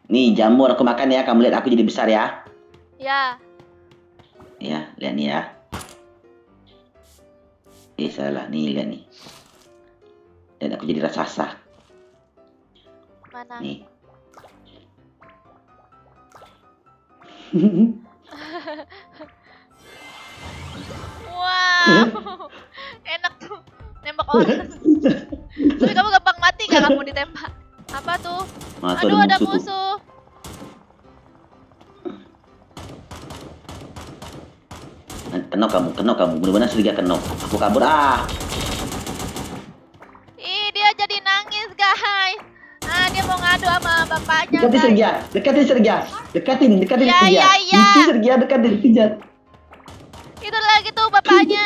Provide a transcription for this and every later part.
Nih jamur aku makan ya. Kamu lihat aku jadi besar ya. Ya. Ya, lihat nih ya. Salah nih, lihat nih. Dan aku jadi raksasa. Mana? Nih. Wow. Enak tuh. Nembak orang. Tapi kamu gampang mati nggak kamu ditembak? Apa tuh? Nah, tuh Aduh, ada tuh. musuh. Kena kamu. Benar-benar serigala kena. Aku kabur Ih, dia jadi nangis, guys. Ah, dia mau ngadu sama bapaknya, Dekati guys. serigala, dekati serigala. Dekatin Iya, serigala. iya, iya. Lucu serigala dekatin kejar. Itu lagi tuh bapaknya.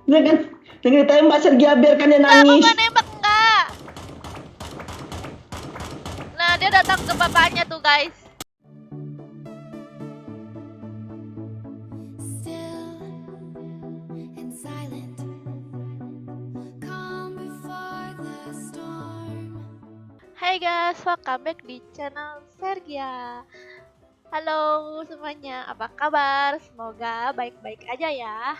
Jangan ditembak serigala, biarkan dia Enggak, aku nangis. nggak nembak, enggak. Nah, dia datang ke bapaknya tuh, guys. Hai guys, welcome back di channel Sergia. Halo semuanya, apa kabar? Semoga baik-baik aja ya.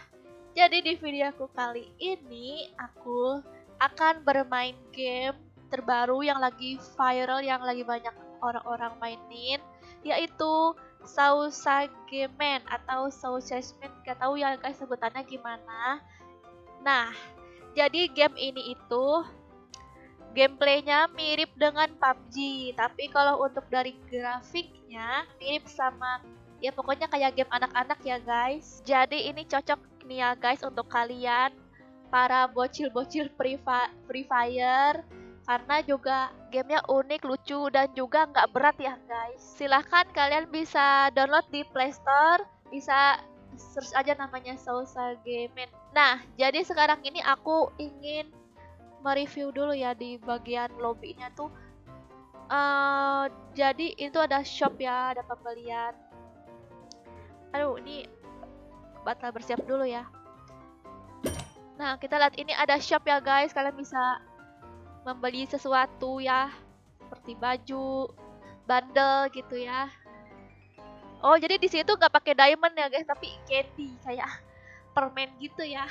Jadi di videoku kali ini aku akan bermain game terbaru yang lagi viral, yang lagi banyak orang-orang mainin, yaitu Sausagemen atau Sausagemen, gak tahu ya guys sebutannya gimana. Nah, jadi game ini itu gameplaynya mirip dengan PUBG, tapi kalau untuk dari grafiknya mirip sama, ya pokoknya kayak game anak-anak ya guys. Jadi ini cocok nih ya guys untuk kalian para bocil-bocil Free Fire, karena juga gamenya unik, lucu, dan juga nggak berat ya guys. Silahkan kalian bisa download di Play Store, bisa search aja namanya Sausagemen. Nah, jadi sekarang ini aku ingin mereview dulu ya di bagian lobbynya tuh. Jadi itu ada shop ya, ada pembelian. Aduh, ini batal bersiap dulu ya. Nah, kita lihat ini ada shop ya guys, kalian bisa membeli sesuatu ya, seperti baju, bundle gitu ya. Oh, jadi di situ nggak pakai diamond ya guys, tapi candy kayak permen gitu ya.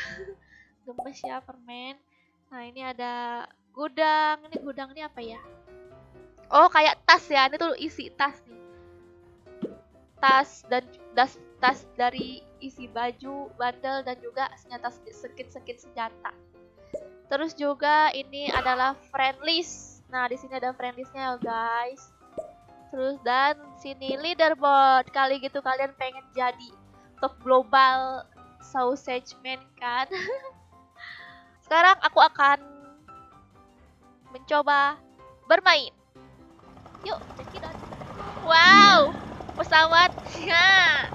Gemes ya permen. Nah, ini ada gudang. Ini gudang ini apa ya? Oh, kayak tas ya. Ini tuh isi tas nih. Tas dan tas dari isi baju, bundle, dan juga senjata, skin senjata. Terus juga ini adalah friend list. Nah, di sini ada friend listnya ya guys. Terus dan sini leaderboard. Kali gitu kalian pengen jadi top global Sausagemen kan? Sekarang aku akan mencoba bermain. Yuk, cekidot. Wow, pesawat. Ya.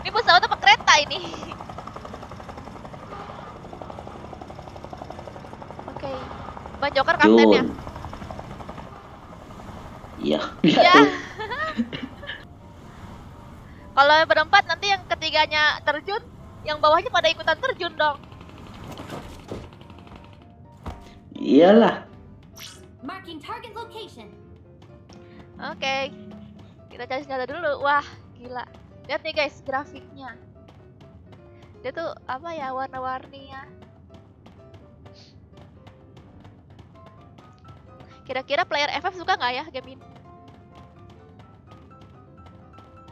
Ini pesawat apa kereta ini? Oke. Bang Joker kaptennya. Iya. Iya. Kalau berempat nanti yang ketiganya terjun, yang bawahnya pada ikutan terjun dong. Iyalah. Marking target location. Oke. Kita cari senjata dulu. Wah, gila. Lihat nih guys grafiknya. Dia tuh apa ya, warna-warni ya. Kira-kira player FF suka nggak ya game ini?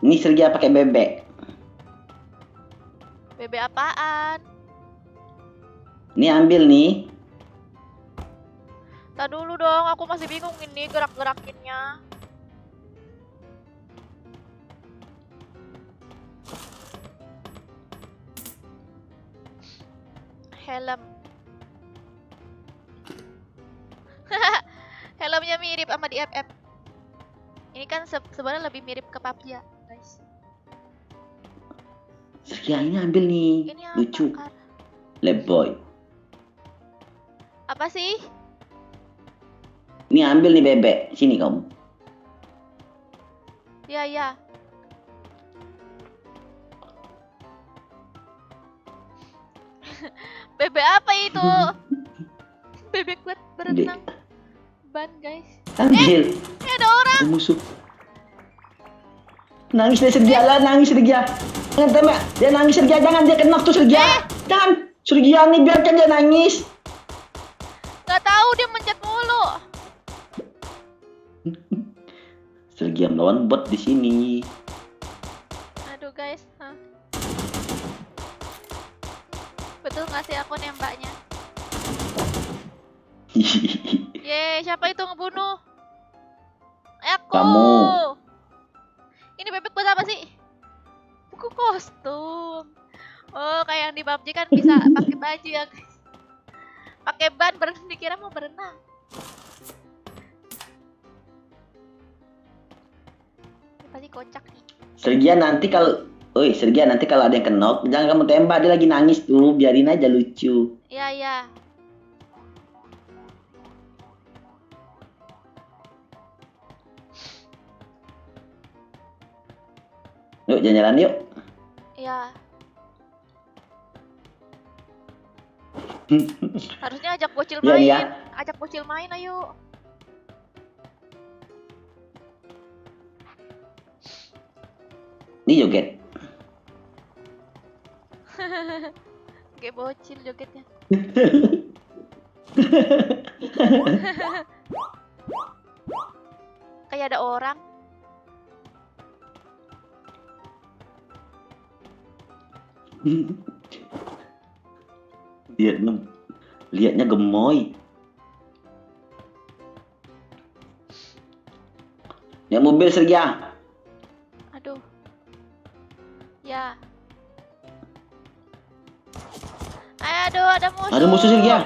Ini serigala pakai bebek. BB apaan? Ini ambil nih. Tadi dulu dong, aku masih bingung ini gerak-gerakinnya. Helm. Helmnya mirip sama di FF. Ini kan sebenarnya lebih mirip ke PUBG ya, guys. Serigalanya ambil nih. Ini Lucu. apa? Lab boy. Apa sih? Ini ambil nih bebek. Sini kamu. Ya, ya. Bebek apa itu? Bebek buat berenang. ban, guys. Ambil. Ada orang. Ada musuh. Nangis dia Sergia lah, nangis Sergia. Jangan tembak. Dia nangis Sergia, jangan dia kena tuh Sergia. Jangan. Sergia nih biarkan dia nangis. Gak tahu dia mencet mulu. Sergia melawan bot di sini. Aduh guys, betul nggak sih aku nembaknya? Yeay, siapa itu ngebunuh? Aku. Kamu. Ini bebek buat apa sih? Buku kostum. Oh, kayak yang di PUBG kan bisa pakai baju ya guys. Pakai ban dikira mau berenang. Ini pasti kocak nih. Sergia nanti kalau Sergia nanti kalau ada yang kenok, jangan kamu tembak, dia lagi nangis tuh, biarin aja lucu. Iya, iya. Yuk jalan-jalan yuk. Iya. Harusnya ajak bocil Iya, main. iya. Ajak bocil main ayo. Ini joget. Kayak bocil jogetnya. Kayak ada orang. Lihatnya gemoy. Ya mobil Sergia. Aduh. Ya. Aduh, ada musuh. Ada musuh Sergia.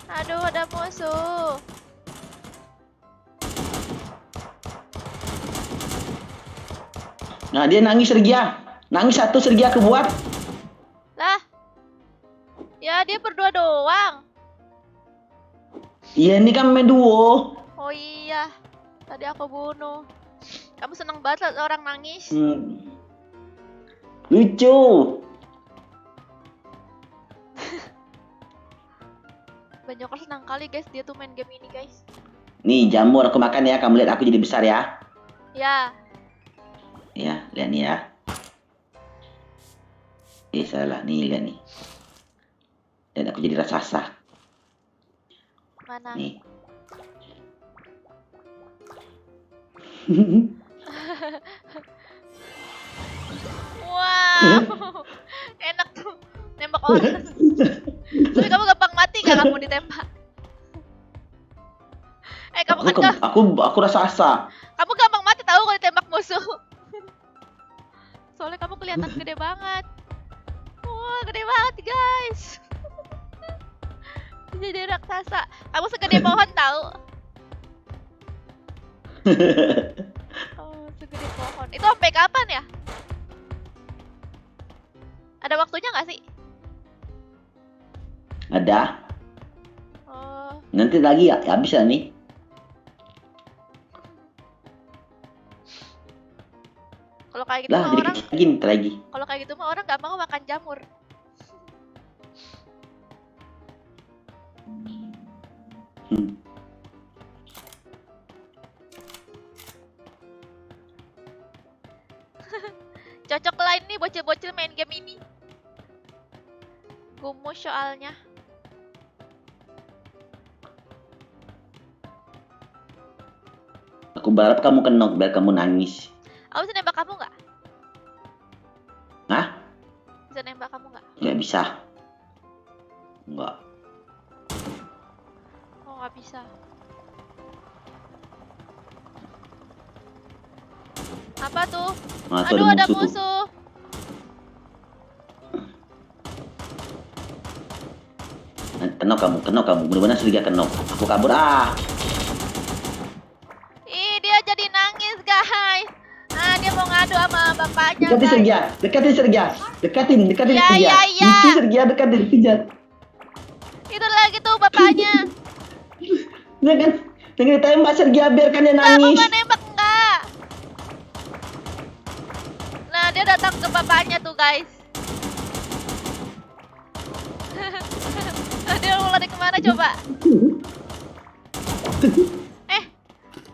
Aduh, ada musuh. Nah dia nangis Sergia. Nangis satu Sergia kebuat. Lah. Ya, dia berdua doang. Iya ini kan main duo. Oh iya. Tadi aku bunuh. Kamu seneng banget liat orang nangis. Lucu. Banyak senang kali guys dia tuh main game ini guys. Nih jamur aku makan ya. Kamu lihat aku jadi besar ya. Ya. Ya lihat nih ya. Salah nih lihat nih. Dan aku jadi raksasa. Mana? Nih. Wow. Enak tuh nembak orang. Tapi kamu gampang mati kan kamu ditembak. Kamu kan Aku raksasa. kamu gampang mati tahu kalau ditembak musuh. Soalnya kamu kelihatan gede banget. Wah, gede banget guys. Jadi raksasa. Kamu segede pohon tahu. Oh, segede pohon. Itu sampai kapan ya? Ada waktunya nggak sih? Ada. Oh, Nanti lagi ya habis ya nih. kalau kayak gitu Lah mah jadi orang, lagi ntar lagi. kalau kayak gitu mah orang nggak mau makan jamur. Cocok lah ini bocil-bocil main game ini. Gumus soalnya. Aku berharap kamu kenok biar kamu nangis. Aku bisa nembak kamu nggak? Hah? Bisa nembak kamu nggak? Nggak bisa. Nggak. Oh, nggak bisa. Apa tuh? Nah, tuh Aduh, ada tuh. musuh. Kenok kamu. Bener-bener Sergia kenok. Aku kabur Ih, dia jadi nangis, guys. Dia mau ngadu sama bapaknya, Dekatin guys. Sergia. Dekatin Ya, Sergia. ya, ya. Lucu Sergia dekatin Sergia. Itu lagi tuh bapaknya. Dia kan tinggal tembak Sergia biarkan dia Enggak, aku nangis. nggak nembak, enggak. Nah, dia datang ke bapaknya tuh, guys. Dia mau lari kemana coba?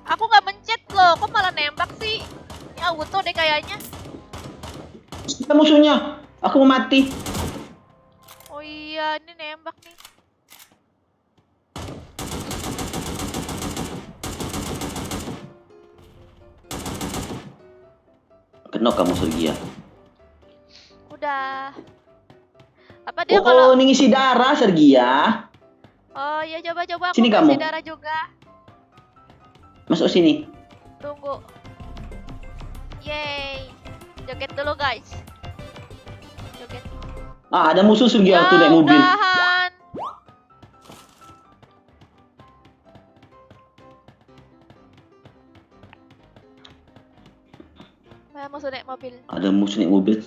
Aku nggak mencet loh, kok malah nembak sih? Ini auto deh kayaknya. Kita musuhnya. Aku mau mati. Oh iya, ini nembak nih. Kena kamu Sergia. Udah. Apa dia Oh, kalau... ini ngisi darah Sergia. Oh iya, coba-coba aku Sini kasih kamu. darah juga. Masuk sini. Tunggu. Yeay. Joget dulu guys. Joget. Ah, ada musuh Sergia Ya tuh naik mobil. udahan. Musuh naik mobil. Ada musuh naik mobil.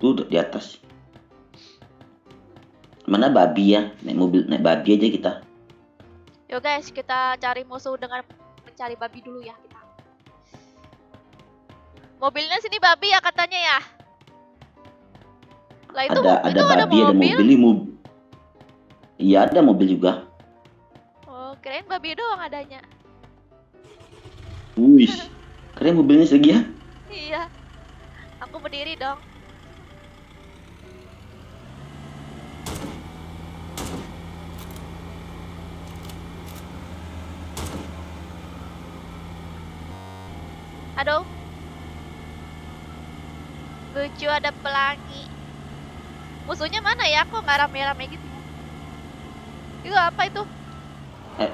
Tuh di atas. Mana babi ya? Naik mobil, naik babi aja kita. Yo guys, kita cari musuh dengan mencari babi dulu ya kita. Mobilnya sini babi ya katanya ya. Lah itu Ada ada babi, ada mobil. mobil, Iya, ada mobil juga. Oh, kirain babi doang adanya. Wih, keren mobilnya Sergia. Iya. Aku berdiri dong. Aduh. Lucu ada pelangi. Musuhnya mana ya? Kok nggak rame-rame gitu? Itu apa itu? Eh,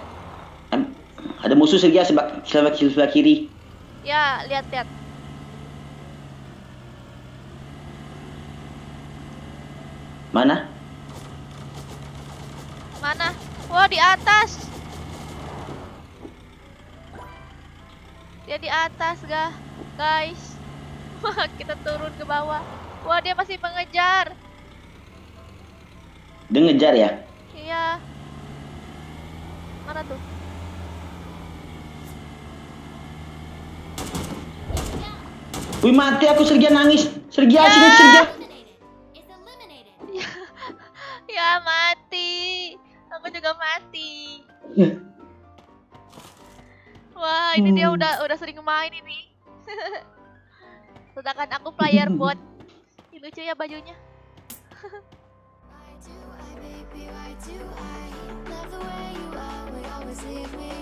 ada musuh Sergia sebelah kiri. Ya, lihat-lihat. Mana? Mana? Wah, di atas. Dia di atas, guys. Wah, kita turun ke bawah. Wah, dia masih mengejar. Dia ngejar ya? Iya. Mana tuh? Wih, mati aku Sergia nangis. Sergia, Ya. sini Sergia. Eliminated. It's eliminated. Ya, mati. Aku juga mati. Wah, ini dia udah sering main ini. Sedangkan aku player bot. Ih, lucu ya bajunya. Why do I, baby, why do I love the way you are, will always leave me?